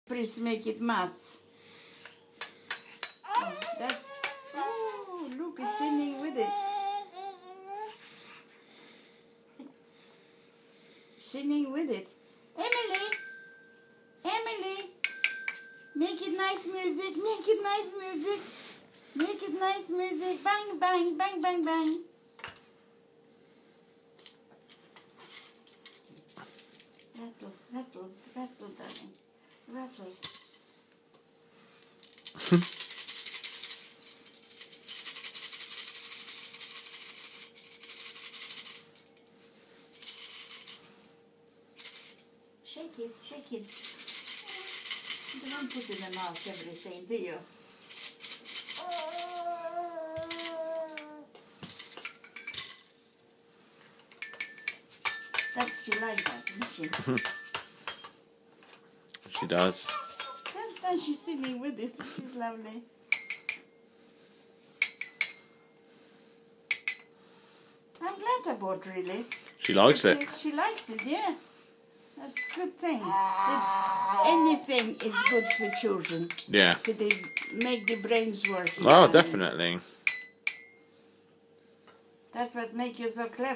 Please make it mass. Oh, Luke is singing with it. Singing with it. Emily, make it nice music, make it nice music, make it nice music, bang, bang, bang, bang, bang. Rattle, rattle, rattle, darling, rattle. Shake it, shake it. You don't put in the mouth everything, do you? She likes that, doesn't she? She does. And she's singing with it. She's lovely. I'm glad I bought, really. She likes it. She likes it, yeah. That's a good thing. Anything is good for children. Yeah. They make the brains work. Oh, definitely. That's what makes you so clever.